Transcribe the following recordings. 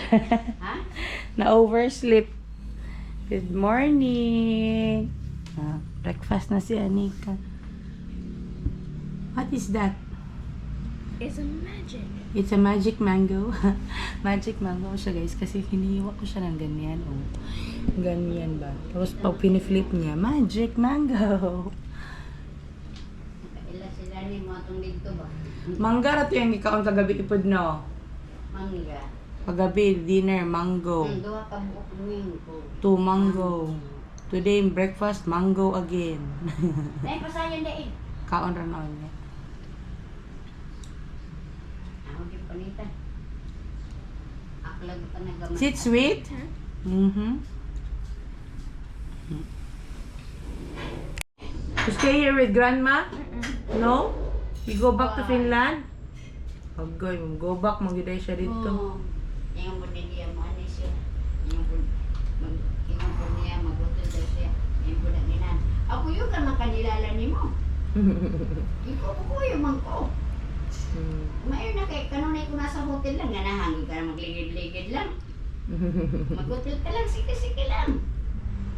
Ha? Na-oversleep. Good morning. Breakfast na si Anika. What is that? It's a magic. It's a magic mango. Magic mango siya guys kasi hinihiwa ko siya ng ganyan. Oh. Ganyan ba? Tapos pag piniflip niya, magic mango. Ila sila ni mo atong dito ba? Mangga na to yung ikaon kagabi ipod no. Mangga. Kagabi, dinner, mango. Duha ka buok minggo. 2 mango. Today, breakfast, mango again. Nay pasayan dai. Kaon ra noon niya. Ako di panitan. Aklag pa nagamat. Is it sweet? Mm-hmm. You stay here with grandma? No? You go back to Finland? Agay, go back, magiday siya dito. Yung po niya mo ani siya. Yung po niya mabuto daw siya. Yung po na ninan. Ako yung kan makanilala nimo. Ikaw ko yung mangko. Mayon na kay kanunay ko nasa hotel lang nga nahangin ka na magligid-ligid lang. Mag-hotel ka lang, sige lang.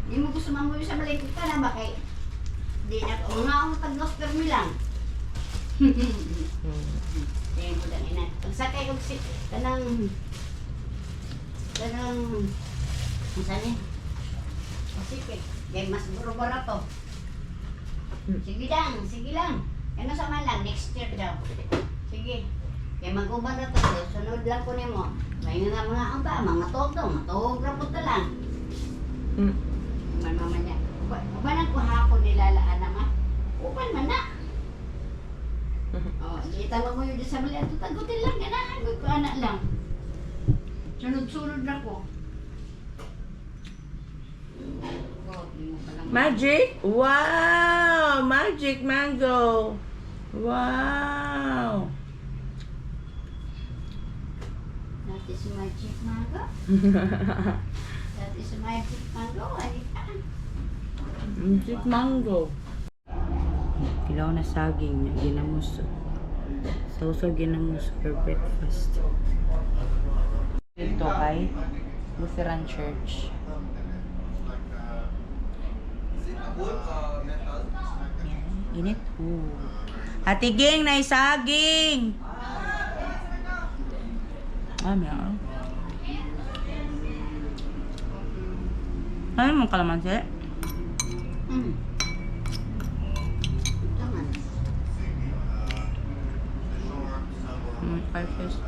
Hindi mo gusto mamuyo sa balikot ka na ba kay di na ko nga ang tag-Oscar mi lang. Yung po na ninan. Ang sakay ko si kanang saan sige, kaya mas buro-buro to. Sige lang. Ano sa man lang, next year daw. Sige. Kaya mag-ubad na to, sunod lang ko nimo. Ngayon nga mga aba, mga toto, matog na po lang. Mama niya. Ubanan ko hapon nilalaan naman. Uban man na. Oh, itanong mo yun sa mali. Ito tagutin lang, ganahan ko anak lang. Sunod-sunod na ko. Magic? Wow! Magic mango! Wow! That is magic mango. That is magic mango. Magic mango. Kilaw na saging niya, ginamos. Sausaw ginamos for breakfast. Ito kay Lutheran Church. Yan, init po. Ate Ging, naisaging! Meron. Ano mong kalamansi? Taman. Fish.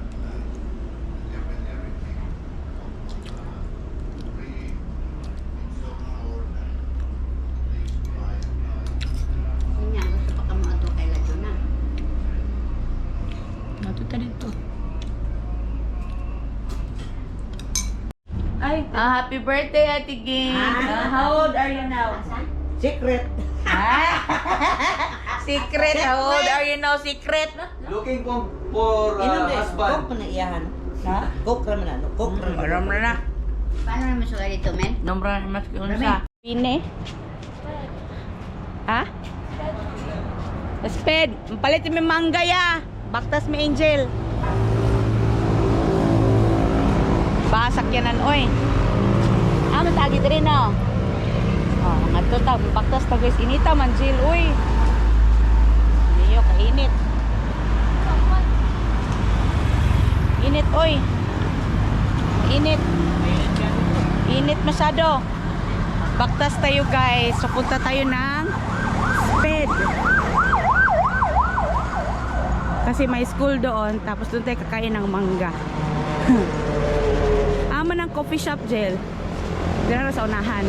Kanya, gusto pa ka mo ato kay Laduna. Matuta dito. Ay, happy birthday, Ate Ging. How old are you now? Asan? Secret. Secret. How old are you now? Secret. Looking for Inom din. husband. Coke na iyahan. Ha? Coke raman na. Coke raman. Aram na. Paano naman suka dito, men? Nombra mas sa. Pine. Ha? Sped. Palit mi mangga ya. Baktas mi angel. Basak yanan oy. Matagi diri no. Ngadto ta baktas ta guys inita man Jill oy. Niyo kainit. Init oy. Init. Init masyado. Baktas tayo guys. So punta tayo ng Sped. Kasi may school doon. Tapos doon tayo kakain ng mangga. Ama ng coffee shop, Jel. Diyan na sa unahan.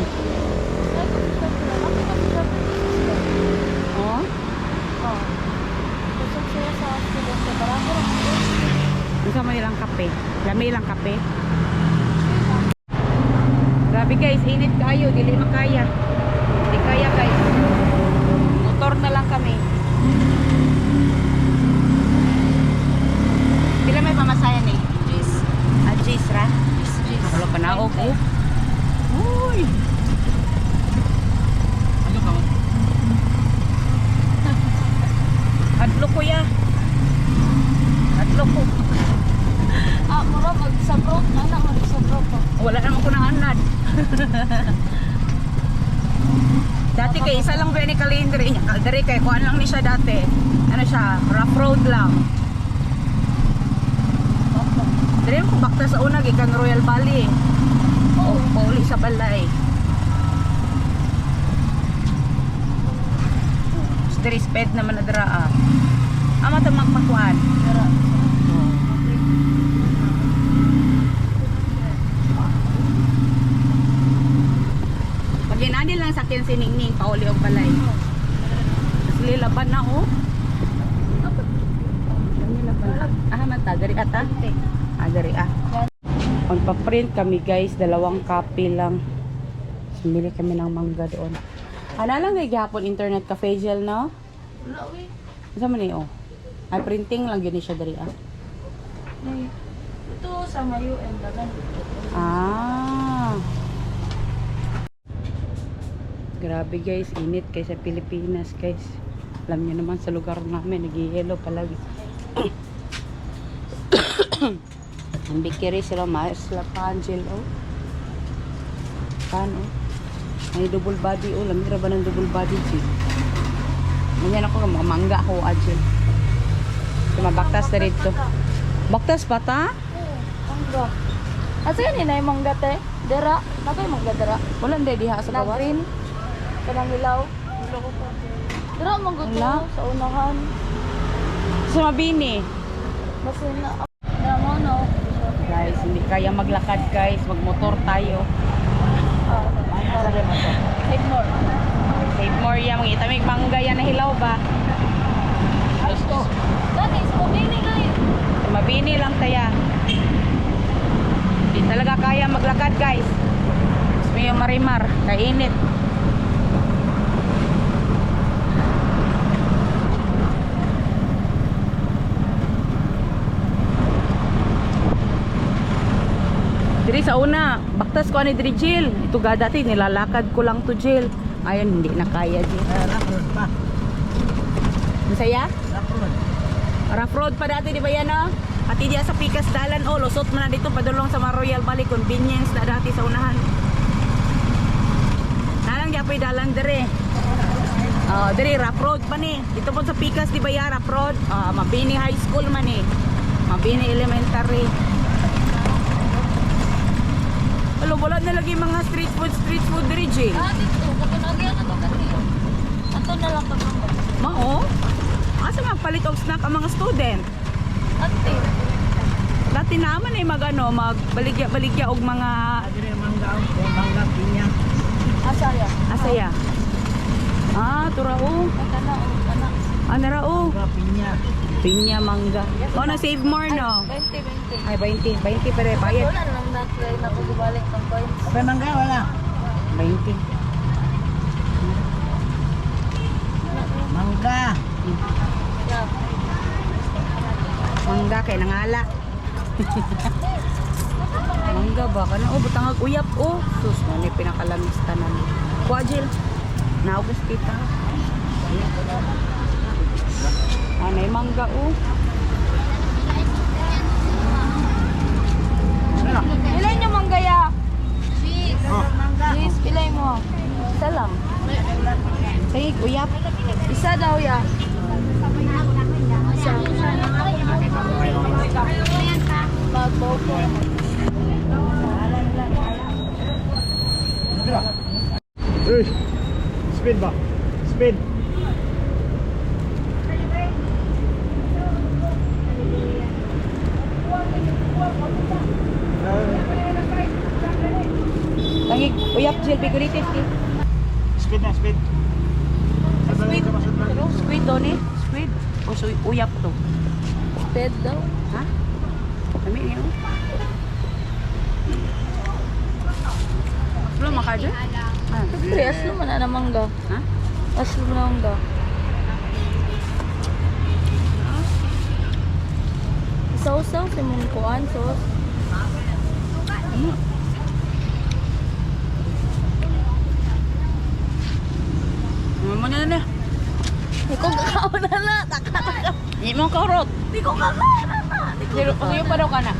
Oh? Gusto mo nilang kape? Lami lang kape? Grabe guys, init kayo. Dili makaya. Hindi kaya guys. Motor na lang kami. Pila may pamasayan eh? Jis. Jis ra? Jis. Wala pa naog oh. Uy! Ano ka? Adlo ko ya. Adlo ko. Mura mag sa broad na lang. Dati kay isa lang ba ni kalendari niya. Dari kay kuan lang ni siya dati. Ano siya, rough road lang. Dari ko bakta sa una gikan Royal Valley. Oh, pauli sa balay. Dari speed naman na dara. Ama ta magpakuan. Pag-inadil lang sa akin si Ningning, pauli og balay. Tapos lilaban na oh. Lilaban. Mata, dari ata. Dari On pa-print kami guys, 2 copy lang. Sumili kami ng mangga doon. Ano lang kay gihapon internet cafe gel no? Wala, we. Sa man oh. Ay printing lang yun siya dari Nay, ito sa Mayo and Dagan. Grabe guys, init kaysa Pilipinas guys. Alam niyo naman sa lugar namin, nag-yellow palagi. Ang bikiri sila, sila Angel oh. Paano? May double body oh, lamira ba ng double body chick? Ganyan ako, mga mangga ako Angel. Mabaktas na rito. Baktas pa ta? Mangga. Asa yan na yung mangga te? Dera? Naka yung mangga dera? Wala hindi diha sa Na kawas. green? Kanang ilaw? Dera mangga to Wala. sa unahan. Sa Mabini. Basta na. Dera mo no? Guys, hindi kaya maglakad guys. Magmotor tayo. Take more. Save more yan. Mangita may mangga yan na hilaw ba? Gusto. Dati, sa mabini ngayon. Sa Mabini lang taya. Hindi talaga kaya maglakad guys. Gusto yung marimar. Kainit. Diri sa una, baktas ko ani diri jail. Ito ga dati nilalakad ko lang to jail. Ayun hindi na kaya jail. Rough road pa. Masaya? Rough road. Rough road pa dati di ba yan no? Pati diya sa Pikas Dalan oh, lusot man na dito padulong sa Royal Valley convenience na dati sa unahan. Nalang di apoy dalan dire. Oh, dire rough road pa ni. Dito po sa Pikas di ba ya rough road? Mabini High School man ni. Mabini Elementary. Alam, wala na lagi mga street food diri, Jay. Dito, katunagyan na to kasi. Ato na lang pagkakot. Mao? Asa magpalit og snack ang mga student? Ate. Dati naman ay magbaligya og mga Dire mangga pinya. Asaya. asaya. Turao. Kana o kana. Anarao. Mangga pinya. Pinya mangga. O na save more no. 20. Ay 20 pare bayad. Wala nang natlay na ko gubalik ng points. Apa mangga wala? 20. Mangga. Yeah. Mangga kay nangala. Mangga ba kana butangag uyap sus na ni pinakalamis tanan. Kuajil. Naubos kita. Anay mangga Ilay nyo manggaya. Please, ilay mo. Isa lang. Say uyap. Isa daw ya. Isa. Magbobo. Uy! Speed ba? Speed! Tangi uyap jil figurative ti. Speed na, speed! Squid. Squid to ni. Squid. O uyap to. Sped daw. Ha? Kami ni Belum makaja? Pre, aslo man na mangga. Ha? Aslo man na mangga. Sausaw si mong kuan, sauce. Mo na na. Di ko kakaon na na. Taka. Di mo karot. Di ko kakaon na na. Di ko Pero kuya pa daw kana.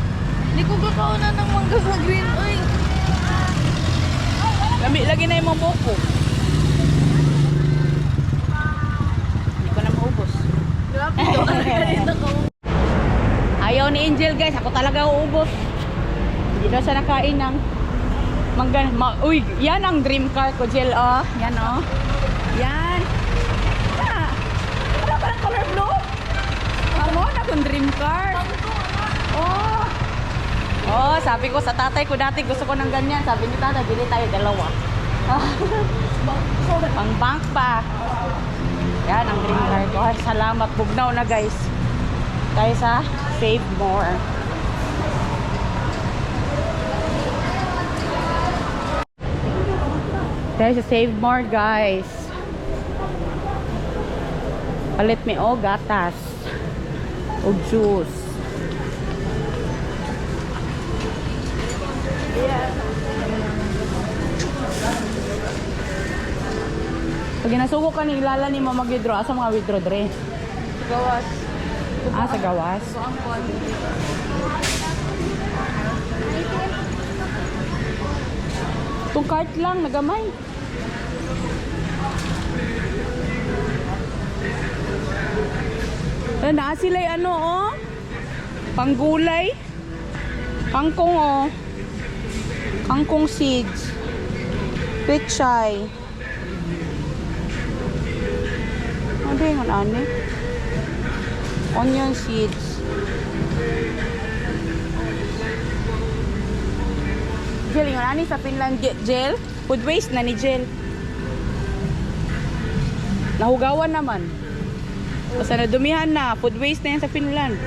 Di ko kakaon na ng mangga sa green oil. Lami lagi na yung mga buko. Hindi ko na maubos. Grabe to. Ganito ko. Ayaw ni Angel guys, ako talaga uubos. Hindi daw siya nakain ng uy, yan ang dream car ko, Jill, oh. Yan, oh. Yan. Ah, wala pa ng color blue? Amo na kung dream car. Oh. Oh, sabi ko sa tatay ko dati gusto ko ng ganyan. Sabi ni tatay, bili tayo dalawa. Pang bank pa. Yan ang dream car ko. Ay, salamat. Bugnaw na guys. Tayo sa Save More. Tayo sa Save More guys. Palit mi o gatas. O juice. Pag ginasuko ka ni ilala ni mo mag-withdraw, asa mga withdraw dre? Gawas. Ah, sa gawas. So, ang kon. Itong cart lang, nagamay. Na sila ano oh? Panggulay. Kangkong oh. Kangkong seeds. Pechay. Ano yung ano? Onion seeds. Gel, yung ani sa Finland gel? Food waste na ni gel. Nahugawan naman. Basta nadumihan na. Food waste na yan sa Finland.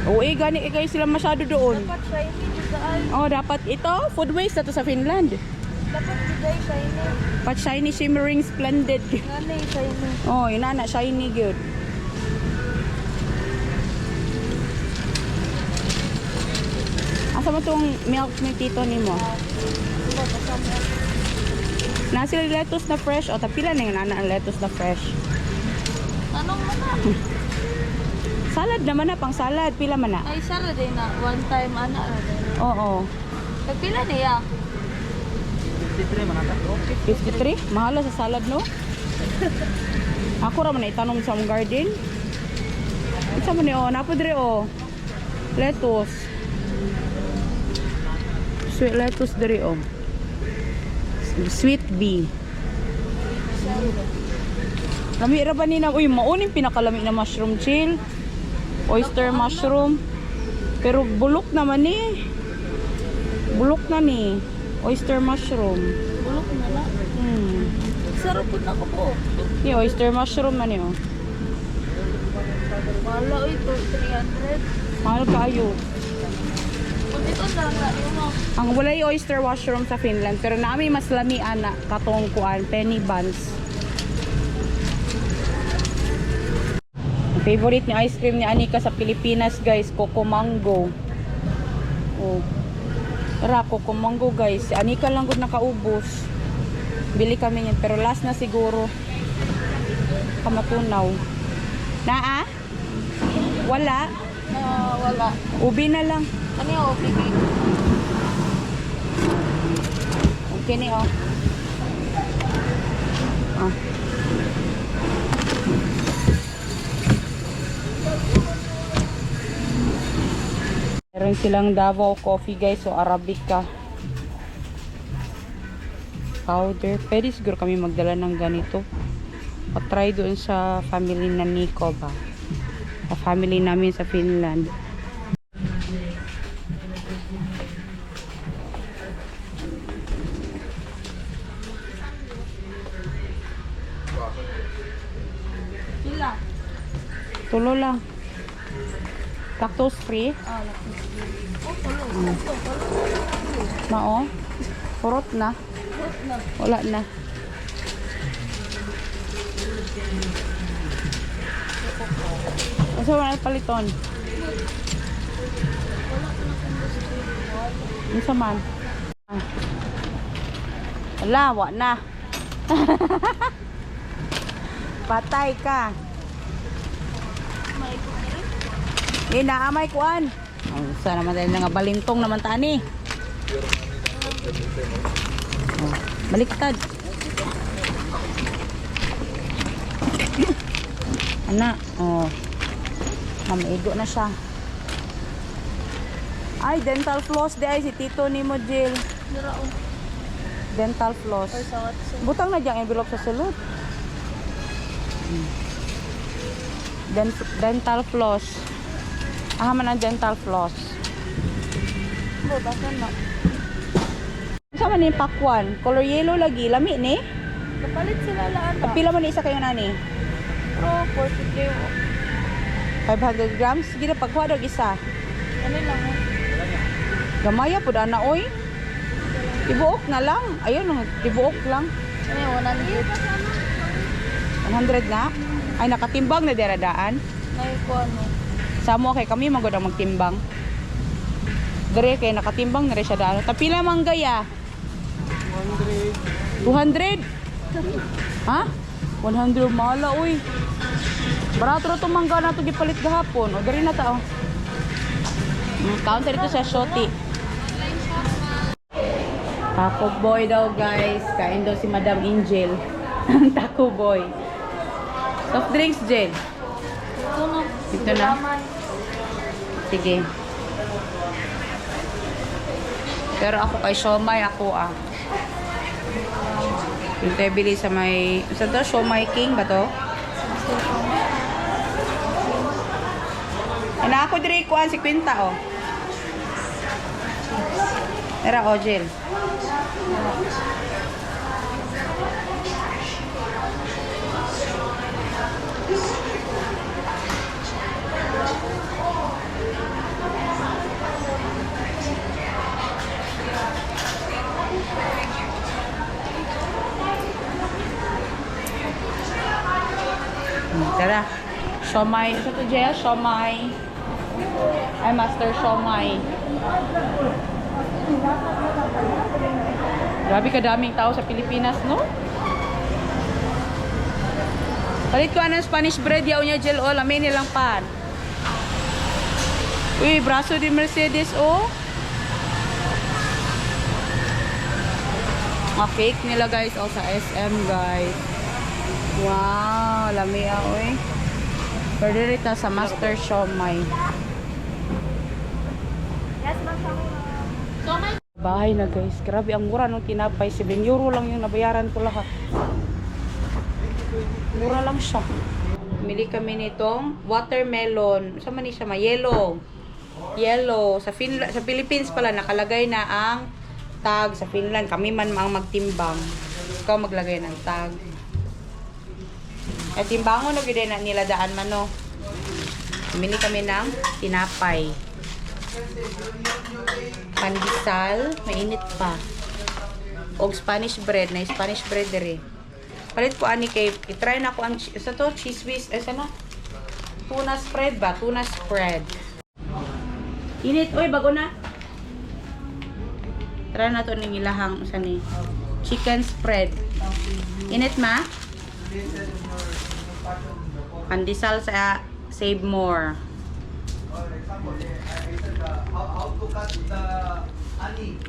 Oo, gani kayo sila masyado doon. Dapat shiny dyan. Oh, dapat ito. Food waste na to sa Finland. Dapat dyan shiny. Pat shiny, shimmering, splendid. Ngani shiny. Oh, yun na, shiny good. Asa mo itong milk ni tito ni mo? Diba, kasama. Nasa lettuce na fresh. O, tapila na yung nana ang lettuce na fresh. Anong mana? Salad naman na, pang salad. Pila man na? Ay, sara din na. One time, ana. Oo. Nagpila niya. 53 man ata. 53? Mahal sa salad, no? Ako raman na itanong sa mong garden. Isa mo ni, oh. Napodre, oh. Lettuce. Sweet lettuce dere, oh. Sweet bee. Lami ra ba ni na? Uy, mauning pinakalami na mushroom chill. Oyster mushroom. Pero bulok naman ni. Bulok na ni. Oyster mushroom. Bulok na na. Sarap po na ko po. Ni oyster mushroom na ni, oh. Wala ito, 300. Mahal kaayo. Kung ito na lang yun mo. Ang walay oyster mushroom sa Finland, pero nami mas lami ana katong kuan penny buns. Ang favorite ni ice cream ni Anika sa Pilipinas, guys, Coco Mango. Oh. Tara, Coco Mango, guys. Si Anika lang gud nakaubos. Bili kami niyan, pero last na siguro. Kamatunaw. Naa? Wala. Wala. Ubi na lang. Ano yung bigay? Okay ni, oh. Ah. Meron silang Davao coffee, guys, so Arabica powder. Pwede siguro kami magdala ng ganito. Patry doon sa family na Nico ba? Sa family namin sa Finland. Sila. Tulo lang. Lactose free. Oh, tulo. Mao. Purot na. Wala na. Asa wala paliton? Isa man. Wala, wala na. Patay ka. Inaamay kuan. Sa naman dahil nga balintong naman tani. Oh, baliktad. Ana, oh. Mamigo na siya. Ay, dental floss di ay si Tito ni mo, Jill. Dira o. Dental floss. Or sa Watson. Butang na diyang envelope sa sulod. Dental floss. Man ang dental floss. Butasan na. Sama ni pakwan. Color yellow lagi. Lami ni. Kapalit sila laan na. Pila man ni isa kayo nani? Pero 40K o. 500 grams. Sige na, pagkuha daw isa. Ano lang o. Gamaya po na oy. Tibuok na lang. Ayun, tibuok lang. Ano yung 100 na. Ay, nakatimbang na deradaan. Naiko ano. Samo kay kami magod ang magtimbang. Dire kay nakatimbang na rin siya daan. Tapila mang gaya? 200. Ha? 100 mala uy. Barato ra tong mangga na to gipalit gahapon. O diri na ta oh. Counter ito sa shoti. Taco boy daw guys. Kain daw si Madam Angel. Taco boy. Soft drinks, Jen. Ito na. Ito na. Sige. Pero ako kay siomay ako ah. Yung tayo bili sa may... Sa to? Siomay King ba to? Ana ako diri kuan si Quinta oh. Era o Jill. Tara. Siomay. Sa to Jel? Siomay. Ay, Master Siomay. Grabe kadaming tao sa Pilipinas, no? Palit ko ng Spanish bread. Yaw niya, Jel. Oh, lamin nilang pan. Uy, braso di Mercedes, oh. Mga cake nila, guys. Oh, sa SM, guys. Wow, lami ah, uy. Pwede rita sa Master Siomay. Yes, so may Bahay na guys. Grabe ang mura nung tinapay. 7 euro lang yung nabayaran ko lahat. Mura lang siya. Bumili kami nitong watermelon. Saan man siya? Yellow. Yellow. Sa Philippines pala nakalagay na ang tag. Sa Finland kami man ang magtimbang. Ikaw maglagay ng tag. At timbangon na gano'n na nila daan man no. Bumili kami ng tinapay. Pandesal, mainit pa. Og Spanish bread, na Spanish bread dere. Palit ko ani kay i-try na ko ang sa to cheese whiz, sana. Tuna spread ba? Tuna spread. Init oy bago na. Try na to ning ilahang usa ni chicken spread. Init ma? Pandesal sa Save More.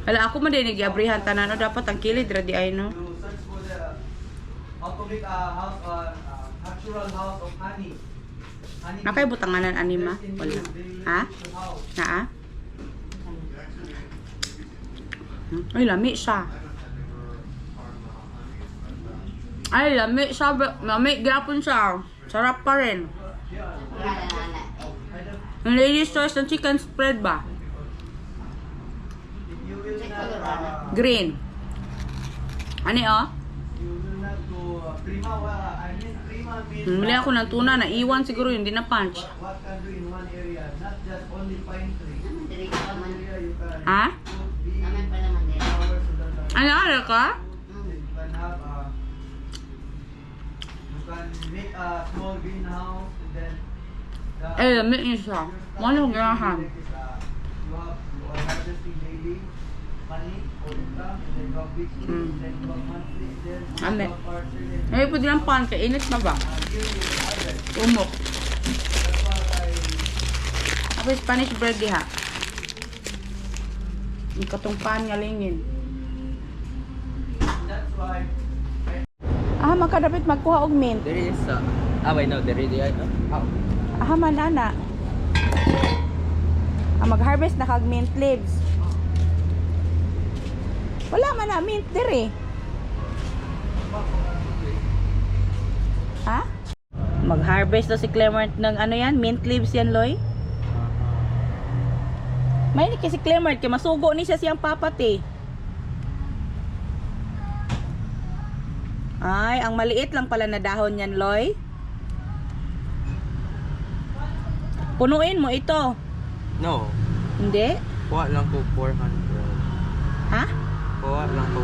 Hala ako man din nag-abrihan tanan no dapat ang kilid ra di ay no. Nakay butanganan anima wala. Ha? Naa? Ay lami siya. Ay lami siya, lami gyapon siya. Sarap pa rin. Ang ladies choice ng chicken spread ba? Green. Ano oh? Bumili ako ng tuna na iwan siguro yun, hindi na punch. Ha? Ano ala ka? Eh, lamig niya siya. Ano kong ganahan? Ame. Ay, pwede lang pan. Kainit na ba? Umok. Ako Spanish bread diha. Yung katong pan nga lingin. Ah, makadapit magkuha og mint. There is wait, no, there is Ah, man ana. Ah, mag-harvest na kag mint leaves. Wala man na mint dire. Ha? Mag-harvest to si Clement ng ano yan? Mint leaves yan, Loy? May ni kasi Clement, kaya masugo ni siya siyang papat eh. Ay, ang maliit lang pala na dahon yan, Loy. Punuin mo ito. No. Hindi? Kuha lang ko 400. Ha? Kuha lang ko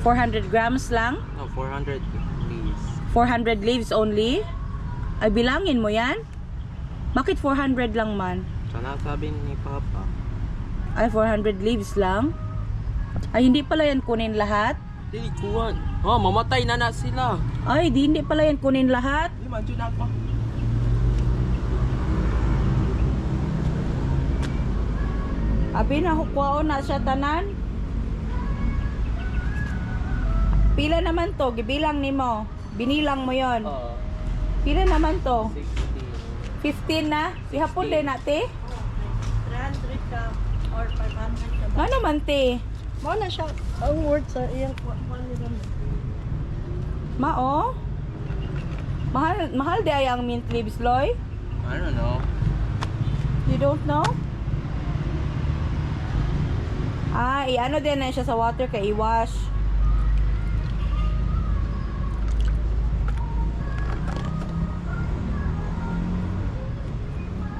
400. 400 grams lang? No, 400 please. 400 leaves only? Ay, bilangin mo yan? Bakit 400 lang man? Sana sabi ni Papa. Ay, 400 leaves lang? Ay, hindi pala yan kunin lahat? Dili kuwan. Oh, mamatay na sila. Ay, hindi pala yan kunin lahat? Di man jud ako. Abi na hukwaon na siya tanan. Pila naman to? Gibilang nimo. Binilang mo yon. Pila naman to? 16. 15 na? Ihapon din natin? 300 ka or 500 ka. Ano man te? Mo na siya ang word sa iyang quality. Mao? Mahal di ay ang mint leaves, Loy? I don't know. You don't know? Ah, i-ano din na siya sa water kay i-wash.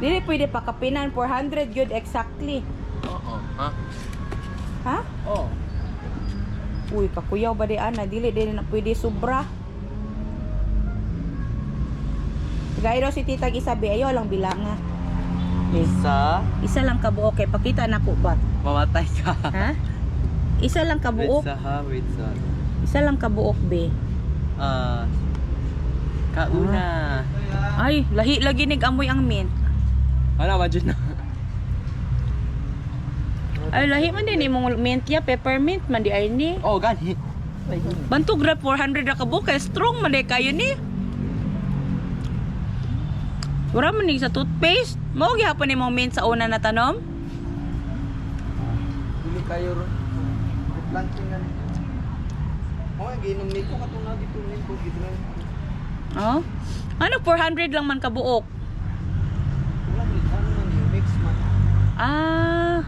Dili pwede pakapinan 400 good exactly. Oo. Ha? Ha? Oh. Uy, kakuyaw ba di ana? Dili din na pwede sobra. Gaya daw si Tita Isabi, ayaw lang bilang nga. Isa lang kabuok kay pakita na ko ba? Mamatay ka. Ha? Isa lang kabuok. Wait sa. Isa lang kabuok be. Kauna. Ay, lahi lagi nig-amoy ang mint. Ano ba jud na? Ay, lahi man din imong mint ya, peppermint man di ay ni. Oh, gani. Bantog rap 400 ra kabuok kay strong man di kayo ni. Wala man ni sa toothpaste. Mao gihapon imong mint sa una na tanom. Dili kayo ron. Planting nga. Oh, giinom nito katong na dito nito gidran. Oh. Ano 400 lang man kabuok? Wala ni ano man yung mix man. Ah,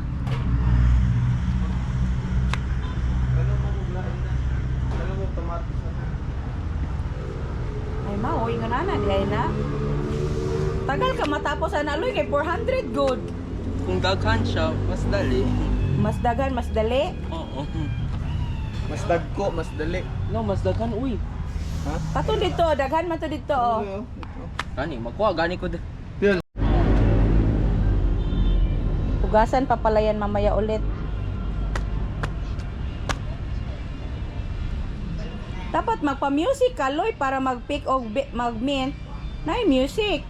Ano mo muglain na? Ano mo tomato sa. ay mao ingon na di ay na. Tagal ka matapos ana Loy kay 400 good. Kung daghan siya, mas dali. Mas dagan, mas dali. Oo. Mas dagko, mas dali. No, mas daghan uy. Ha? Kato dito, daghan man to dito oh. Gani, magkuha gani ko. Hugasan pa pala yan mamaya ulit. Dapat magpa-music ka, Loy, para mag-pick o mag-mint na yung music.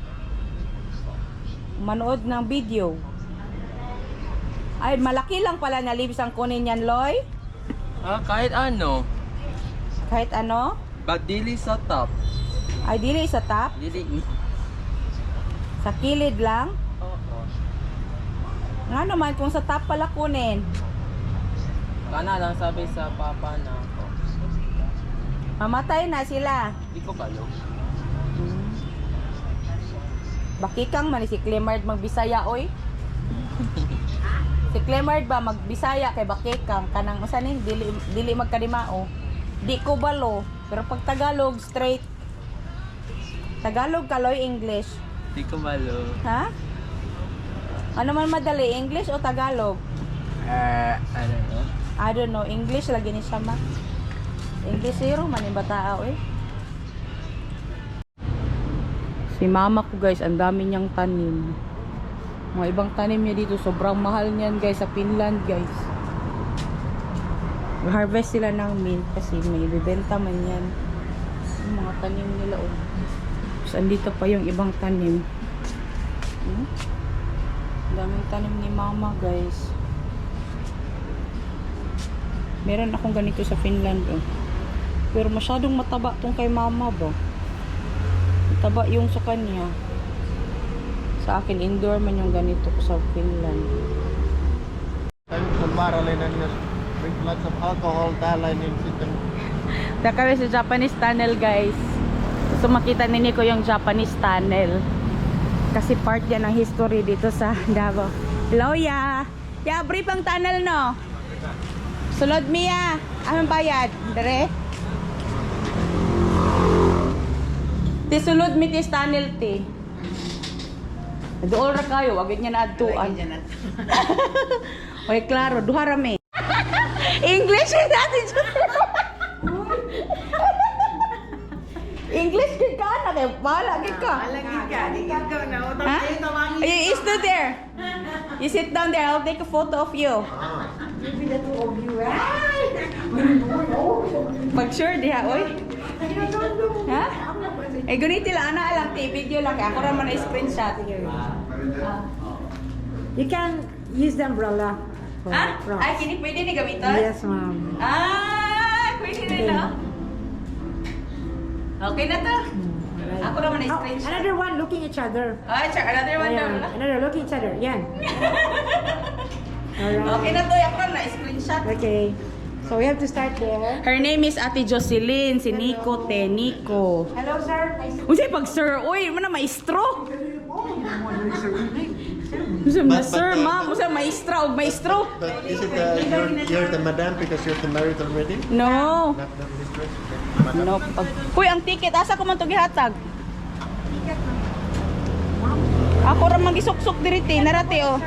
Manood ng video. Ay, malaki lang pala na leaves ang kunin yan, Loy. Ah, kahit ano. Kahit ano. But dili sa top. Ay, dili sa top. Dili. Sa kilid lang. Oo. Nga naman, kung sa top pala kunin. Kana lang sabi sa papa na ako. Mamatay na sila. Di ko kalo. Bakikang man si Clemard magbisaya oy. Si Clemard ba magbisaya kay bakikang kanang usa ning dili magkadimao. Di ko balo, pero pag Tagalog straight. Tagalog kaloy English. Di ko malo. Ha? Ano man madali, English o Tagalog? I don't know. I don't know, English lagi ni siya ma. English zero man yung bata oy. Si mama ko guys, ang dami niyang tanim. Mga ibang tanim niya dito, sobrang mahal niyan guys sa Finland guys. Harvest sila ng mint kasi may ibibenta man yan. Yung mga tanim nila oh. Tapos andito pa yung ibang tanim. Daming tanim ni mama guys. Meron akong ganito sa Finland oh. Pero masyadong mataba tong kay mama ba? Mataba yung sa kanya. Sa akin, indoor man yung ganito ko sa Finland. Tayo sa Maralina niya. Drink lots of alcohol, taline in system. Kaya kami sa Japanese tunnel, guys. Gusto makita ni Nico yung Japanese tunnel. Kasi part yan ng history dito sa Davao. Hello, ya! Ya, brief ang tunnel, no? Sulod, Mia! Anong bayad? Dere? Ti sulod mi ti tunnel, ti. Dool ra kayo, wag niya na adtuan. Oy, klaro, duha ra mi. English is natin. English gid ka na kay bala gid ka. Ha? You stood there. You sit down there. I'll take a photo of you. Mag-sure diha, oy. Ha? Eh, guniti lang, ana lang, video lang. Ako raman na screenshot. You can use the umbrella. for Ah? frogs. Ay, kini pwede ni gamiton? Yes, ma'am. Ah, pwede na no? Okay na to. Right. Ako naman na Oh, screenshot. another one looking each other. Ay, sure, another one Ayan. daw. Another looking each other. Yan. Alright. Okay na to, ako naman na screenshot. Okay. So we have to start there. Her name is Ate Jocelyn, si Nico te, Nico. Hello, sir. Nice to Unsay pag sir, oy, mo na maestro. Unsay ma sir, ma'am, unsay maestra og maestro? But is it you're the madam because you're the married already? No. Not the mistress? Okay. Madam. No. Uy, ang ticket asa ko man to gihatag? Ako ra magisuk-suk diri te, narate oh.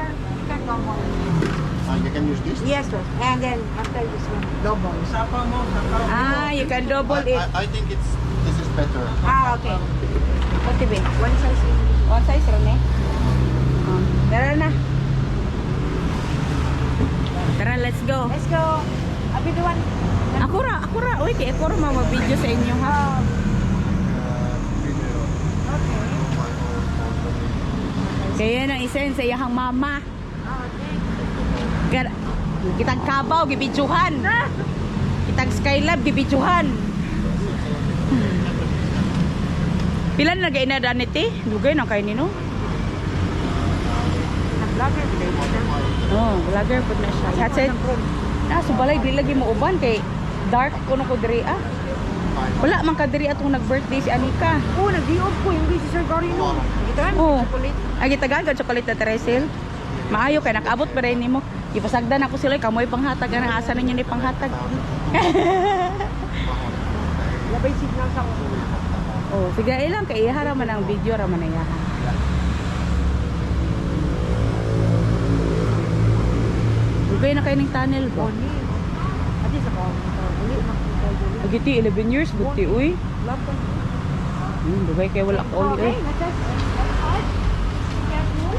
You can use this? Yes, sir. And then after this one, double. Ah, you can double it. I think this is better. Ah, okay. Pati be. One size in. One size ron eh. Tara na. Tara, let's go. Let's go. I'll be the one. Ako ra. Uy, kaya ako ra mag-video sa inyo ha. Video. Okay. Kaya nang isen sa iyahang mama. Oh, thanks. Kitag Kabaw, gibidyohan. Kitag Skylab, gibidyohan. Pilan na gay na daniti? Dugay na kay nino? Vlogger today. Oh, vlogger pud na siya. Hatset. Subalay di lagi mo uban kay dark kuno ko diri ah. Wala man ka diri atong nag-birthday si Anika. Oh, nag-view ko yung si Sir Garino. Ito yan? Oh. Chocolate. Ay gitagan ka chocolate na Teresel. Maayo kay nakaabot pa rin nimo. Ipasagdan ako sila kamoy panghatag ang asa ninyo ni panghatag. Labay signal sa ako. Oh, sige ilang kay ihara man ang video ra man iya. Dugay na kay ning tunnel ba? Oni. Ati sa ko. Uli makita dili. Agiti 11 years buti uy. Laptop. Dugay kay wala ka uli Okay, eh. let's just careful.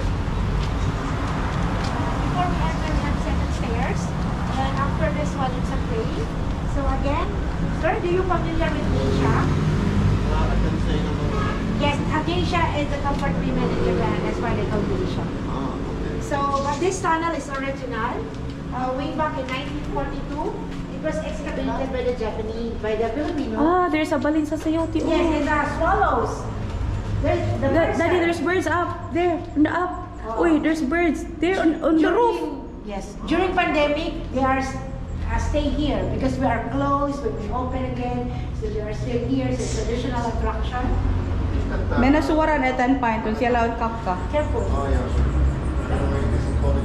Before we enter, we have 7 stairs. And after this one, it's a plane. So again, sir, do you familiar with geisha? I can say no more. Yes, a geisha is the comfort women in Japan. That's why they call geisha. Okay. So, but this tunnel is original. Way back in 1942, it was excavated by the Japanese, by the Filipino. Ah, there's a balin sa sayote. Yes, and the swallows. The birds Daddy, are- there's birds up there, on the up. Uy, there's birds there on the roof. Yes. During pandemic, they are staying here because we are closed. When we open again, so they are still here. So it's additional attraction. May nasuwaran at 10 pint kung siya laon kapka. Careful. Oh, yeah. This is called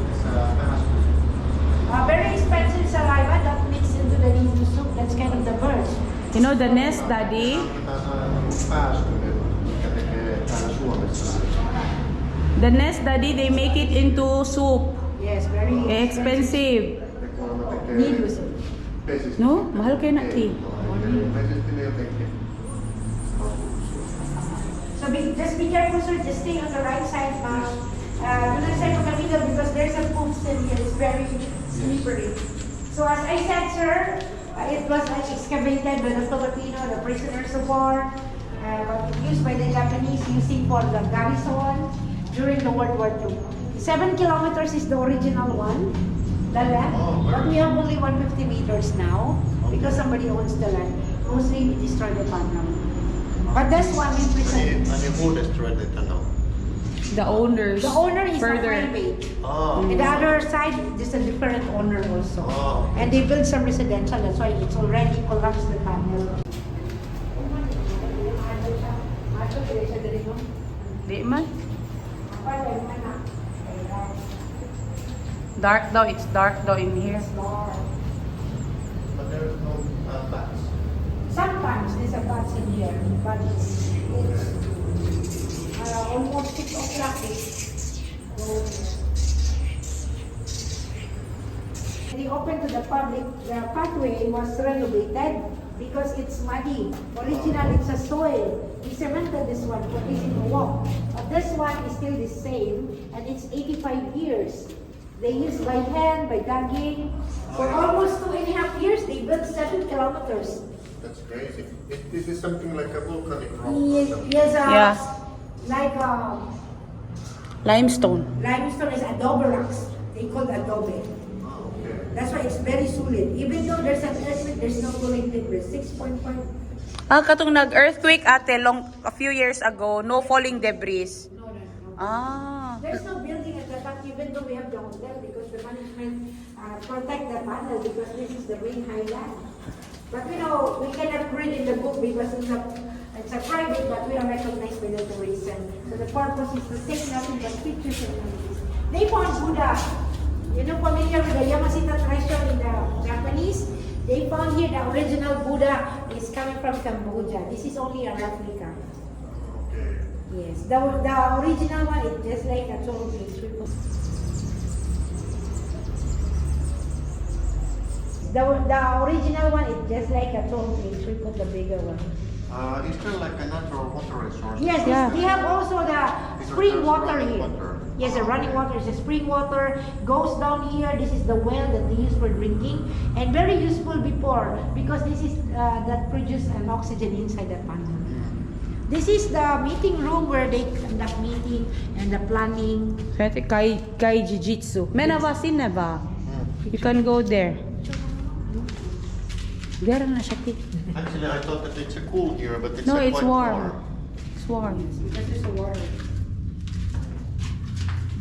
Very expensive saliva that mixed into the nido soup. That's kind of the birds. You know the nest, Daddy? The nest, Daddy, they make it into soup. Yes, very Expensive. nido soup. No? Mahal kayo na ti. So just be careful, sir. Just stay on the right side, ma'am. Do not stay on the middle because there's a poop in here. It's very slippery. So as I said, sir, it was excavated by the Filipino, the prisoners of war, used by the Japanese using for the garrison during the World War II. 7 kilometers is the original one, the land, but we have only 150 meters now because somebody owns the land. mostly we destroy the panel. But this one we present. And who destroyed the tunnel? The owners. The owner is further. a private. Oh. And the other side, there's a different owner also. Oh. And they build some residential, that's why it's already collapsed the panel. Di man. Dark daw. It's dark daw in here. But there's no bats. Sometimes there's a bus in here, but it's almost 6 o'clock. They opened to the public, the pathway was renovated because it's muddy. Originally, it's a soil. We cemented this one for easy to walk. But this one is still the same, and it's 85 years. They use by hand, by dugging. For almost 2.5 years, they built 7 kilometers. That's crazy. This is something like a volcanic rock. Yes, Yeah. like Limestone. limestone is adobe rocks. They call it adobe. Oh, okay. That's why it's very solid. Even though there's an earthquake, there's no cooling debris. 6.5. Katong nag-earthquake ate a few years ago, no falling debris. No, no, no. Ah. There's no building at the back, even though we have the hotel, because the management protect the panel because this is the main highland. But we cannot read in the book because it's a private, but we are recognized by the tourism. So the purpose is to take nothing but pictures and images. They found Buddha. Familiar with the Yamashita treasure in the Japanese? They found here the original Buddha is coming from Cambodia. This is only a replica. Okay. Yes, the original one is just like a toll bridge. The original one is just like a toll bridge. We put the bigger one. Is there like a natural water resource? Yes, Yeah. we have also the Because spring there's water running here. water. Yes, the running water is the spring water. Goes down here. This is the well that they use for drinking, and very useful before because this is that produce an oxygen inside the panel. This is the meeting room where they conduct meeting and the planning. Pwede kay jiu-jitsu. Menawasin na ba? You can go there. There na siya. Actually, I thought that it's a cool here, but it's No, a it's quite warm. It's warm. Because there's a water.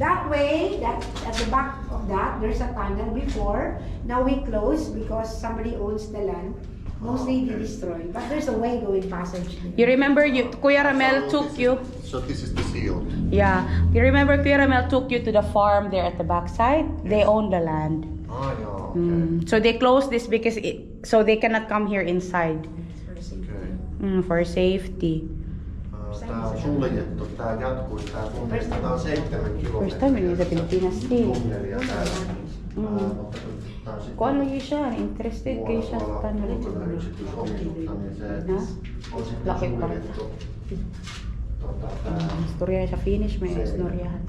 That way, that at the back of that, there's a tunnel before. Now we close because somebody owns the land. Mostly they Okay. destroy, but there's a way going passage. You remember Kuya Ramel So took this you? is- So this is the seal. Yeah. You remember Kuya Ramel took you to the farm there at the backside? They own the land. Oh, yeah, okay. So they closed this because so they cannot come here inside. Okay. For safety. Tää on suljettu, tää jatkuu, tää tunneli, tää on 7 kilometriä. First time yun sa Pilipinas din. Tunnelia täällä. Mutta kun tää on sitten Kung ano yun siya, interested kayo siya sa tunnel. ulkona yksityisomistusta, niin se Ha? on sitten Laki pa. suljettu. Tää Istorya na siya finish, may istoryahan.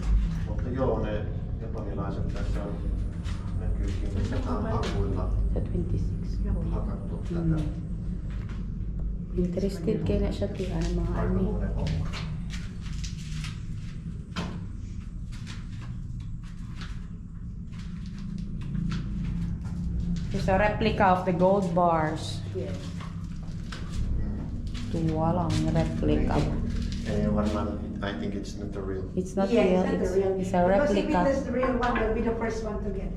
Mutta joo, ne japanilaiset tässä on näkyykin, että tää on hakuilla Sa 26. hakattu tätä. Interested kayo na siya tiyan ang mga Aika ani. monen homma. It's a replica of the gold bars. Yes. Walang replica. I think it's not the real. It's not Yes, real, it's not the real. it's a Because if it replica. is the real one, they'll be the first one to get.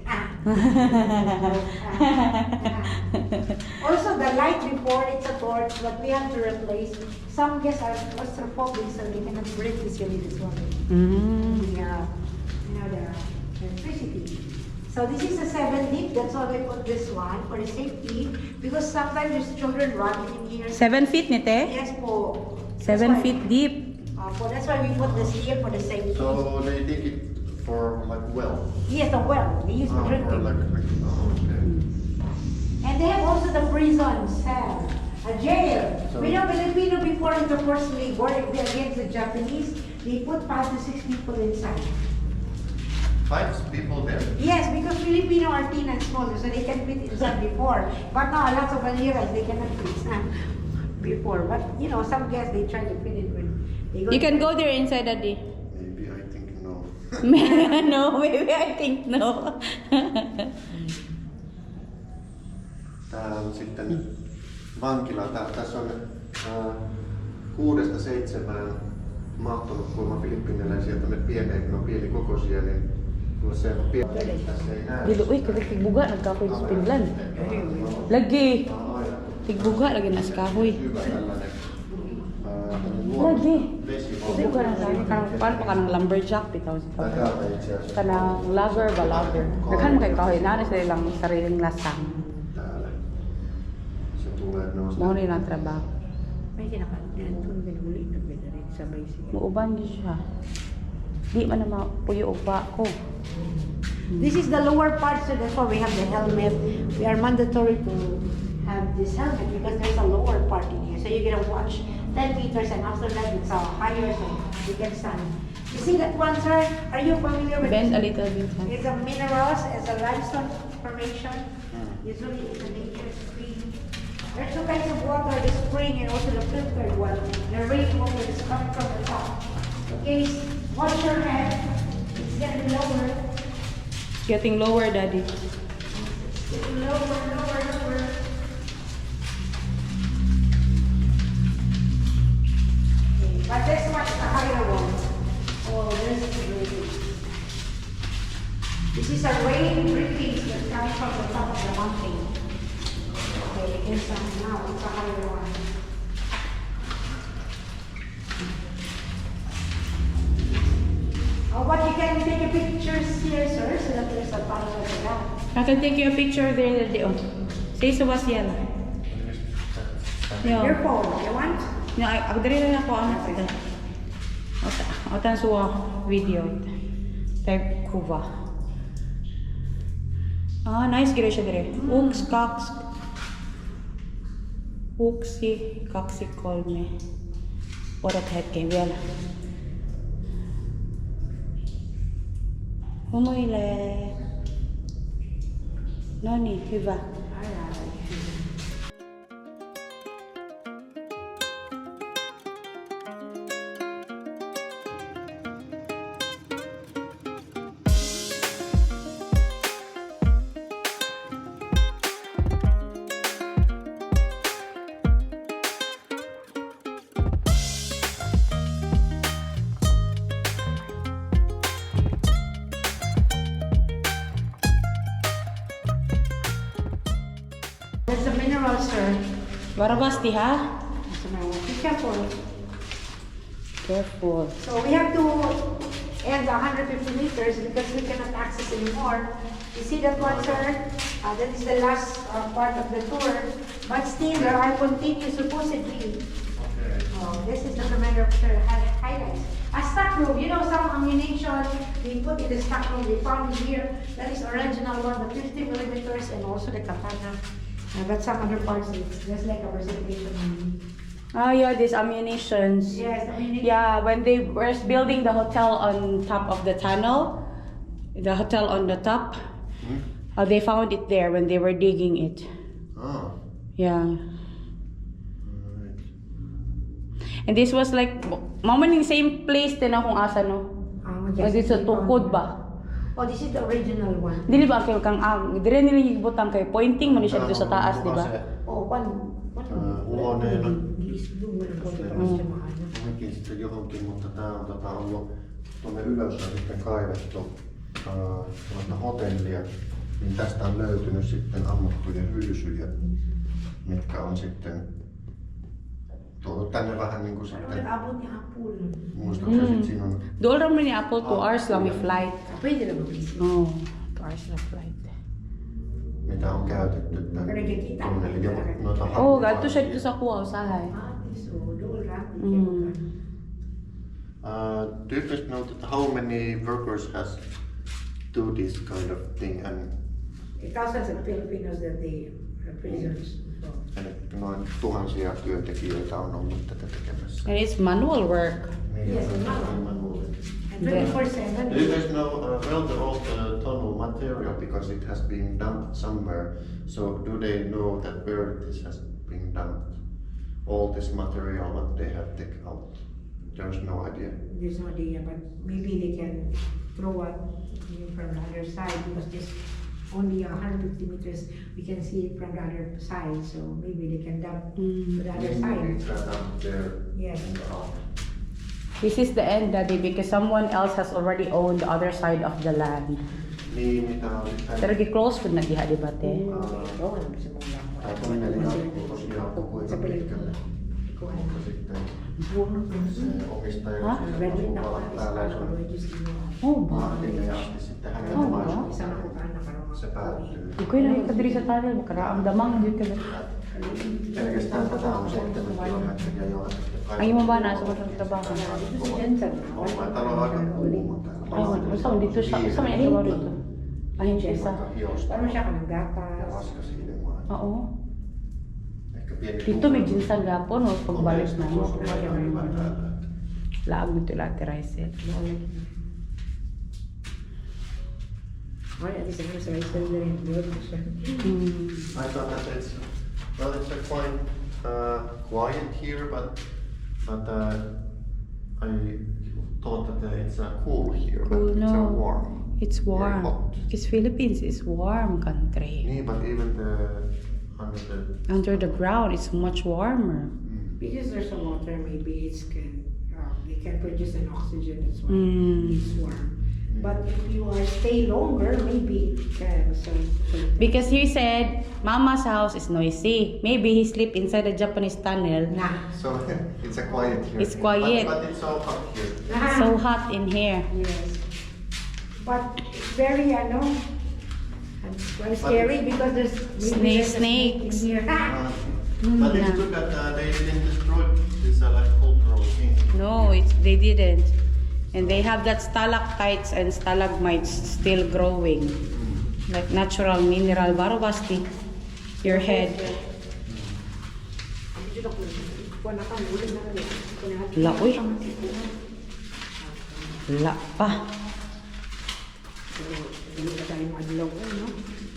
Also, the light before it's a torch, but we have to replace. Some guests are claustrophobic, so they cannot breathe easily. This one. Yeah, the electricity. So this is a 7 deep. That's why we put this one for the safety. Because sometimes there's children running in here. 7 feet ni te? Yes, po. 7 feet deep. That's why we put this here for the safety. So they dig it for like well. Yes, the well. They use for Or drinking. like, okay. And they have also the prison cell, a jail. So- We know Filipino before in the first league war against the Japanese, they put 5 to 6 people inside. 5 people there. Yes, because Filipino are thin and small, so they can fit inside before. But now lots of Baleares, they cannot fit before. But some guests they try to fit it with. They You can go there inside, Daddy. Maybe I think no. No, maybe I think no. Tää on sitten vankila. Tässä on 6-7 mahtunut kuulemma filippiiniläisiä tänne pieneen, kun on pienikokoisia, niin tulla se pieni tässä ei näe. Dili, uy, kasi tigbuga nagkahoy sa Finland. Lagi. Tigbuga lagi na sa kahoy. Hyvä tällainen Lagi. vesivoima. Tigbuga na sa paano pa ka ng lumberjack bitaw sa kahoy. Täältä itse asiassa Kanang lager ba lager. Daghan mo kay kahoy na sa ilang sariling lasang. täällä. Se tulee noista. Mao ni lang trabaho. May kinakalitan. Kung binuli na rin sa bicycle. Muuban gyud siya. Di man na mapuyo og pa ko. This is the lower part, so therefore we have the helmet. We are mandatory to have this helmet because there's a lower part in here. So you're gonna watch 10 meters and after that it's higher so you can stand. You see that one, sir? Are you familiar with Bend a this? little bit. It's a minerals, it's a limestone formation. Usually it's a nature spring. There's two kinds of water, the spring and also the filtered one. The rainwater is coming from the top. Okay, watch your head. It's getting lower. Getting lower, daddy. Getting lower, lower, lower. Okay, but this one is the higher one. Oh, this is really. This is a rain drippings that's coming from the top of the mountain. Okay, you can stand now. It's a higher one. Oh, but you can take a pictures here, sir, so that there's a tunnel at the back. I can take you a picture there, daddy. Oh. Say sa Wasiala. Your Yo. phone, you want? No, agdiri na ako ang ito. Otan suwa video. Type kuva. Ah, nice gire siya dire. Ux, kaks. Uksi, kaksi, kolme. Odat hetken vielä. Humuile. No niin, hyvä. There's a mineral, sir. Varovasti, ha? So now, be careful. Careful. So we have to end 150 meters because we cannot access anymore. You see that one, sir? That is the last part of the tour. But still, there are continuous supposedly. Oh, this is the commander of the highlights. A stock room, you know, some ammunition they put in the stock room, they found it here. That is original one, the 50 millimeters and also the katana. But some other parts, it's just like a presentation. Ah, yeah, these ammunitions. Yes, ammunition. Yeah, when they were building the hotel on top of the tunnel, the hotel on the top, they found it there when they were digging it. Ah, Yeah. right. And this was like, mama ning same place din akong asa, no? Kasi sa tukod ba? Oh, this is the original one. Dili ba kayo kang dire nila higbutan kay pointing man siya dito sa taas, di ba? Oh, one. Huoneen on Mm. onkin sitten johonkin, mutta tää on ollut tuonne ylös on sitten kaivettu sellaista hotellia, niin tästä on löytynyt sitten ammuttuja hylsyjä, mitkä on sitten tuotu tänne vähän niinku sitten, muistatko sit siinä on Doon lang ni Apple 2 hours lang may flight. Pwede na mag-isip. Oh, 2 hours lang flight. mitä on käytetty tunneli ja noita Oh, gadto siya dito sa kuha usahay. Mm. Do you guys know that how many workers has do this kind of thing and Thousands of Filipinos that they are prisoners. eli noin tuhansia työntekijöitä on ollut tätä tekemässä. And it's manual work. Yes, and 24/7. Do you guys know well the old tunnel material because it has been dumped somewhere? So do they know that where this has been dumped? All this material what they have taken out. There's no idea. There's no idea, but maybe they can throw it from the other side because this only 150 meters, we can see it from the other side. So maybe they can dump to the other side. It's up there. Yes. This is the end, Daddy, because someone else has already owned the other side of the land. Niin, mitä oli Pero gi-close food na diha, di ba, te? Oo, ano sa mga lang. tosiaan kuinka pitkälle. Mutta sitten se omistaja, Ha? se asuu vallan täällä ja se on Oh, ba? Martille asti sitten hänen Oh, omaisuutensa. Isang ako anak karon Se päättyy. Ikoy na yung kadiri sa tunnel, makaraang damang dito ka. Pelkästään tätä on 7 kilometriä Joensuusta. Ang imo ba nasa sa trabaho? Oma talo on aika kuuma täällä. Ay, saan dito siya? Saan may trabaho dito? Ay, hindi isa. Hiosta Paano siya ka ja naggatas? raskas ilmaa. Oo. Ehkä pieni Dito may ginsan gapon, o pagbalik na mo. Tuossa on aika hyvä täällä. Laag dito lahat Raisel. Ay, at least ano sa Raisel na rin. Doon siya. I thought that it's a quite quiet here, but I thought that it's cool here, Cool, but it's no. warm. It's Very warm. hot. Because Philippines is warm country. Nee, but even Under the ground, it's much warmer. Because there's some water, maybe they can produce an oxygen. That's why Mm. it's warm. But if you stay longer, maybe it can. So Because he said, Mama's house is noisy. Maybe he sleep inside the Japanese tunnel. nah. So it's a quiet here. It's quiet. But it's so hot here. So hot in here. Yes. But it's very scary because there's maybe there's a snake in Snakes. here. But it's good that they didn't destroy this like cultural thing. No, they didn't. And they have that stalactites and stalagmites still growing. Like natural mineral. Barobasti. Your head. La, uy. La pa.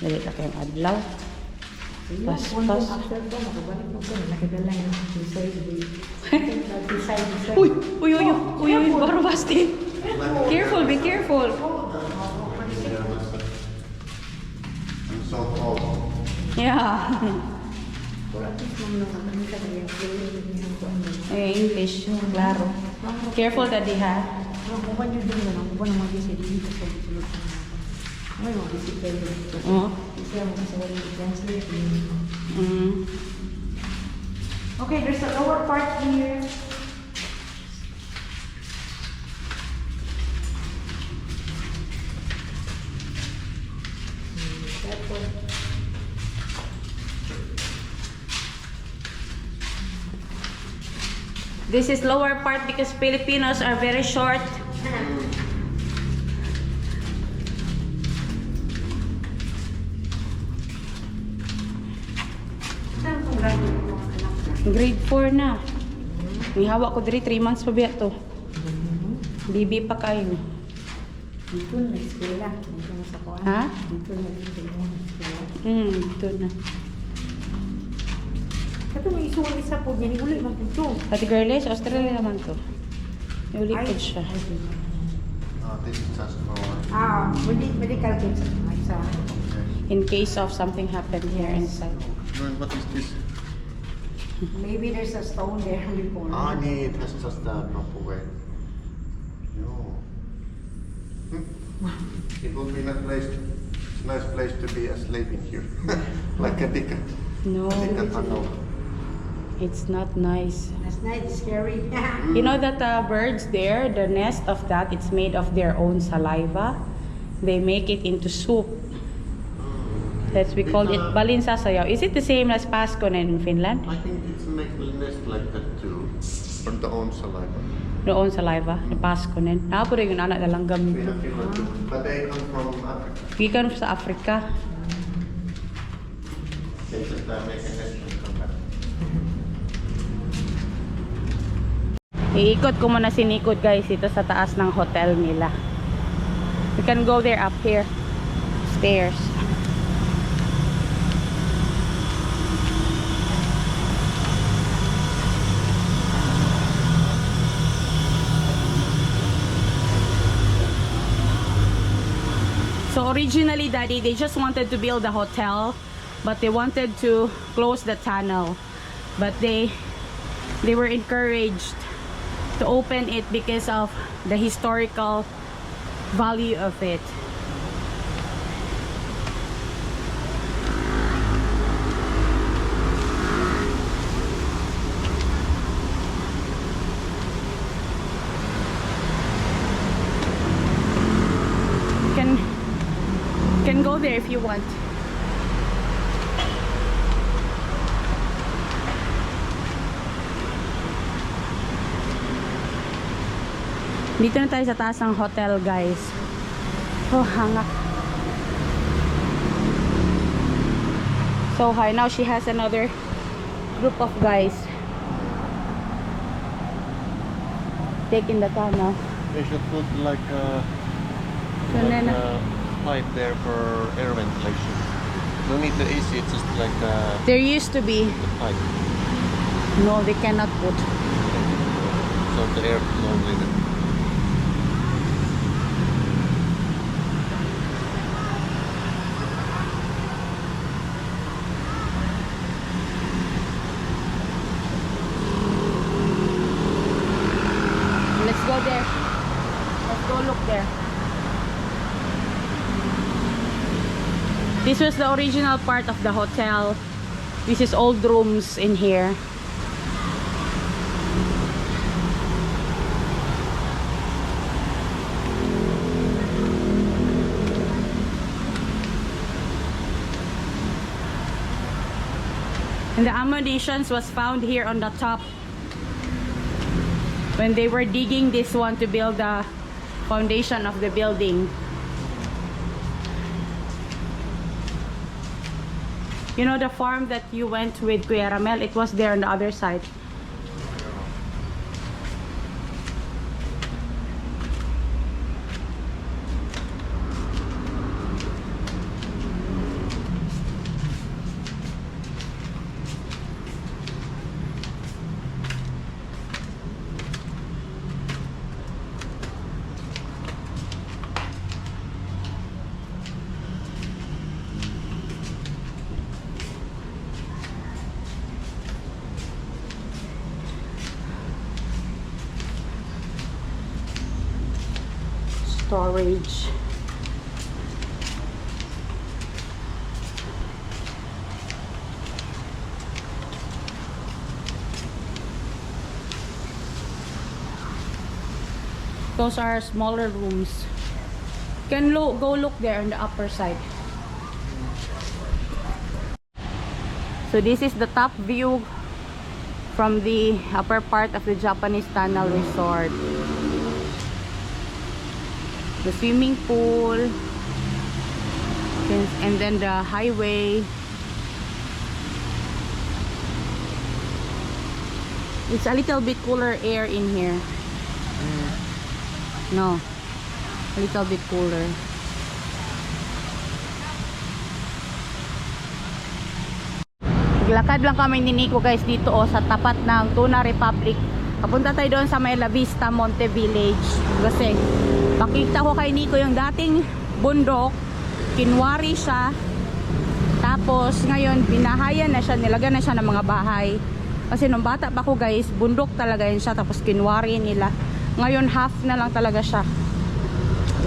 Dali na kayong adlaw. Pas. Uy, Barobasti. Careful, be careful. I'm so cold. Yeah. English, claro. Careful, Daddy, ha? Oh. Mm. Okay, there's a lower part here. That one. This is lower part because Filipinos are very short. Grade 4 na. May hawak ko diri 3 months pa biya to. Bibi pa kayo. Dito na eskwela. Dito na sa kuwan. Ha? Dito na eskwela. Ito na. Kato may isuwan isa po niya. Uli man ito. Pati girlish, Australia naman to. May ulit po siya. This is just for Medical kids. Sa In case of something happened here inside. what is this? maybe there's a stone there before. Nee, that's just the proper way. No. It would be a nice place to be sleeping here. Like a ticket. No, Tunnel. it's not nice. That's nice, it's scary. You know that birds there, the nest of that, it's made of their own saliva. They make it into soup. That's we call it balinsasayaw. Is it the same as Paskonen in Finland? I think it's make the nest like that too. From the own saliva. Noon saliva, the Paskonen. Napo rin yung anak na langgam. We have Finland too. But they come from Africa. Gikan sa Africa. They just make a nest and come back. Iikot ko muna si Nikod guys ito sa taas ng hotel nila. We can go there up here. Stairs. So originally, Daddy, they just wanted to build a hotel, but they wanted to close the tunnel. But they were encouraged to open it because of the historical value of it. Can go there if you want. Dito na tayo sa taas ng hotel, guys. Oh, hangak. So high. Now she has another group of guys taking the tunnel. They should put like a pipe there for air ventilation. Don't need the AC, it's just like a There used to be. pipe. No, they cannot put. So the air flow with it. Let's go there. Let's go look there. This was the original part of the hotel. This is old rooms in here. And the ammunitions was found here on the top when they were digging this one to build the foundation of the building. You know the farm that you went with Kuya Ramel, it was there on the other side. Storage. Those are smaller rooms. Can go look there on the upper side. So this is the top view from the upper part of the Japanese Tunnel Resort. The swimming pool and then the highway. It's a little bit cooler air in here. No, a little bit cooler. Naglakad lang kami ni Nico, guys, dito sa tapat ng Tuna Republic. Papunta tayo doon sa may La Vista Monte Village kasi pakita ko kay Nico yung dating bundok, kinwari siya, tapos ngayon binahayan na siya, nilagyan na siya ng mga bahay. Kasi nung bata pa ko, guys, bundok talaga yun siya, tapos kinwari nila. Ngayon half na lang talaga siya,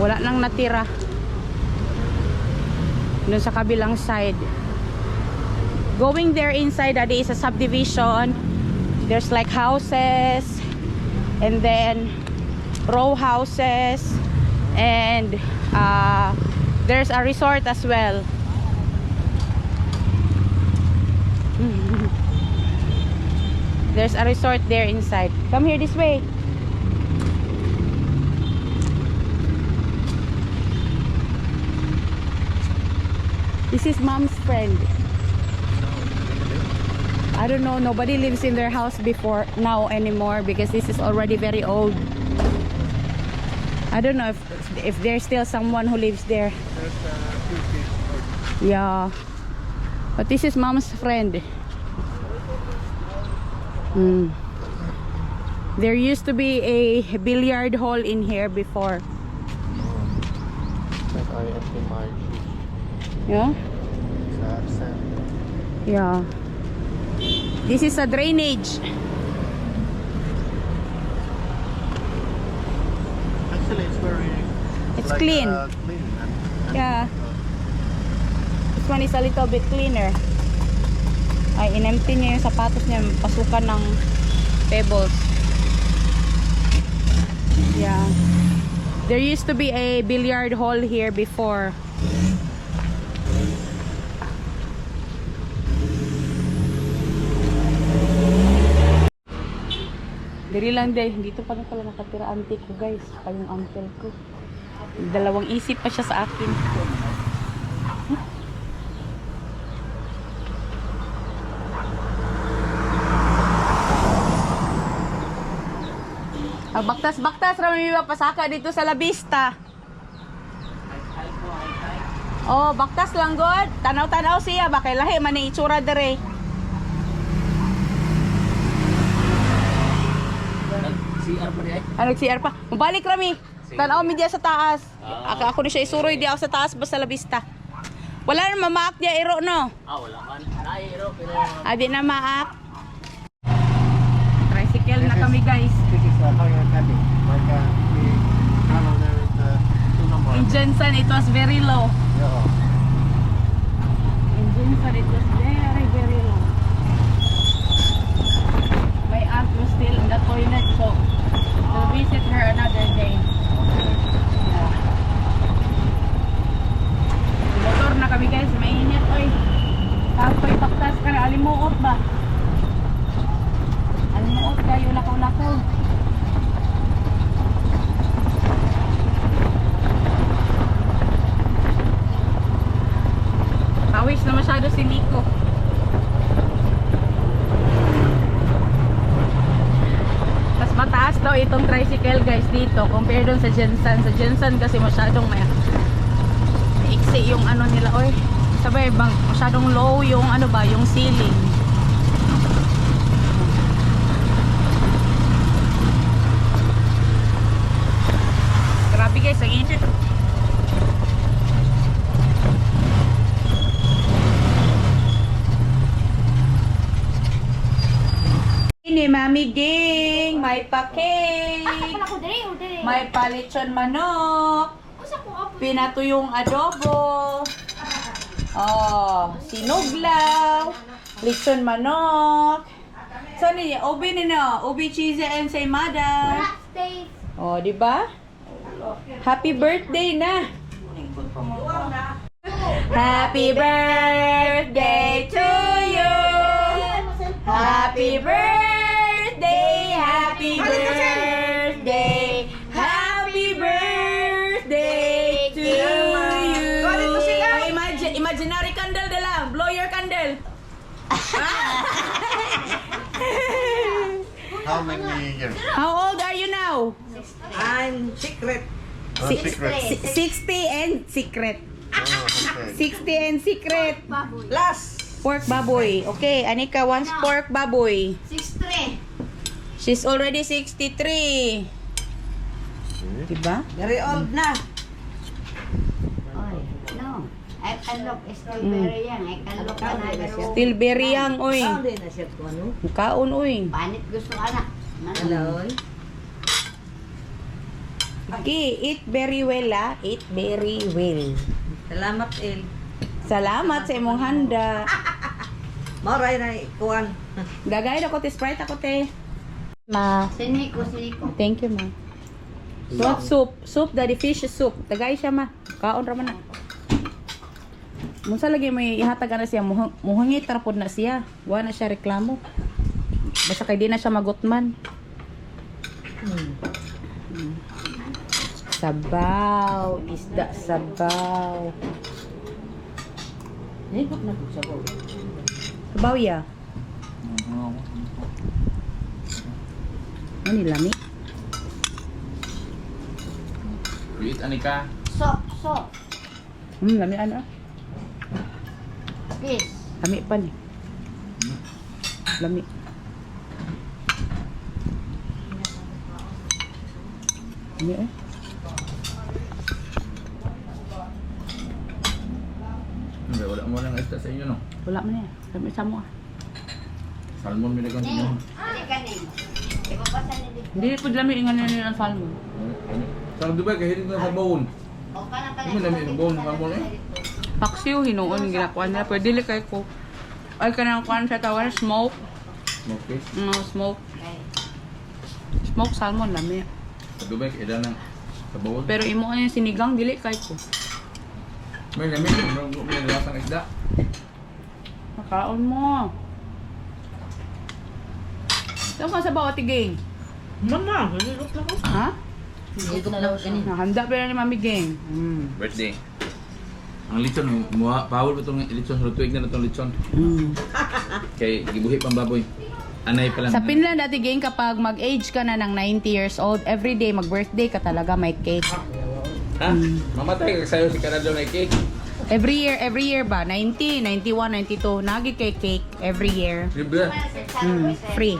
wala nang natira doon sa kabilang side. Going there inside, that is a subdivision. There's like houses and then row houses, and there's a resort as well. There's a resort there inside. Come here this way. This is mom's friend. I don't know, nobody lives in their house before now anymore because this is already very old. I don't know if there's still someone who lives there. Yeah, but this is mom's friend. There used to be a billiard hall in here before. Like I empty my shoes. Yeah? Sad, sad. Yeah. This is a drainage. Actually, it's very. It's clean. Clean. And Yeah. This one is a little bit cleaner. Ay, in-empty niya yung sapatos niya. Pasukan ng pebbles. Yeah. There used to be a billiard hall here before. Diri lang day. Dito pa na pala nakatira auntie ko guys. Pa yung uncle ko. Dalawang isip pa siya sa akin. Baktas-baktas rami ba pasaka dito sa La Vista. Oh, baktas lang god. Tanaw-tanaw siya ba kay lahi man ni itsura dere. CR pa rin ay? Nag-CR pa. Mabalik rami. Tanaw mi diya sa taas. Ako ni siya isuroy diya sa taas ba sa La Vista. Wala na mamaak diya iro no. Wala man. Iro pero Adi na maak. Tricycle na kami guys. this is how you're cutting. Like we travel there with the 2 number. In Jensen it was very low. Yeah. In Jensen it was very very low. My aunt was still in the toilet so we'll visit her another day. Yeah. Motor na kami guys, mainit oy. Kapoy baktas ka na, alimuot ba? Alimuot kayo lakaw-lakaw. Pawis na masyado si Nico. Mas mataas daw itong tricycle guys dito compare dun sa Jensen. Sa Jensen kasi masyadong may iksi yung ano nila oy. Sabay bang masyadong low yung ano ba, yung ceiling. Grabe guys, ang init. Ini Mami Ging, may pa-cake, Ako diri, diri. may palitsyon manok, Usa ko ako. pinatuyong adobo, oh, sinuglaw, litsyon manok. Saan niya? Ubi na, ubi cheesy and saymada. Stay. Oh, di ba? Happy birthday na. Happy birthday to you. Happy birthday, happy birthday, happy birthday to you. Oh, imaginary candle na lang. Blow your candle. How many years? How old are you now? I'm secret. Secret. 60 and secret. Oh, okay. 60 and secret. Last. Pork baboy. Okay, Anika wants pork baboy. 63. She's already 63. Diba? Very old na. Oy, no. I can look, still very young. I can look another one. Still very young, oy. Hindi na siya kung ano. Kaon, oy. Panit gusto anak. Hello. Okay, eat very well, ah. Eat very well. Salamat, El. Salamat sa imong handa. Moray na ikuan. Dagay ako te Sprite ako te. Ma. Siniko. Thank you, ma. What soup? Soup, daddy fish soup. Dagay siya, ma. Kaon ra man na. Munsa lagi may ihatag na siya, muhangit tarapod na siya. Wa na siya reklamo. Basta kay di na siya magutman. Sabaw, isda sabaw. Higop na ko siya po. Sabaw ya. Ano lami? Wait, Anika. Sok. Lami ano? Fish. Lami pa ni. Lami. Lami eh. Wala mo lang isda sa inyo no. Wala man yan. Kami sa mo. Salmon mi dagan Ning, inyo. halika Ning. Ipapasan ni dito. Hindi po lami ingan nila ng salmon. Sa Dubai kay hilig na sa bawon. O kana pala. Hindi mo namin ibon, salmon eh. Paksiw, hinuon, ginakuha nila. Pwede li kay ko. Ay, kanang kuhan sa tawar, smoke. Okay. Smoke. Okay. Smoke salmon, lami. Sa Dubai kay ida nang sa bawon. Pero imo yung sinigang, dili kay ko. May lamin, may lasang isda. Makaon mo. Saan ka sa bawat tiging? Mama, nililok na ko. Ha? Hindi na daw siya. Handa pa na ni Mami Gang. Birthday. Ang lechon, bawal ba itong lechon? Tuwig na itong lechon. Kay gibuhi pang baboy. Anay pa lang. Sa Finland, Ate Gang, kapag mag-age ka na ng 90 years old, every day, mag-birthday ka talaga, may cake. Ha? Mamatay ka sa'yo si Canada na cake. Every year ba? 90, 91, 92, nagi kay cake every year. Libre. Free.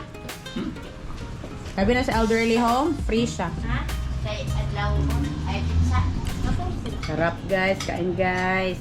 Sabi na sa elderly home, free siya. Ha? Sa adlaw mo ay pizza. Sarap guys, kain guys.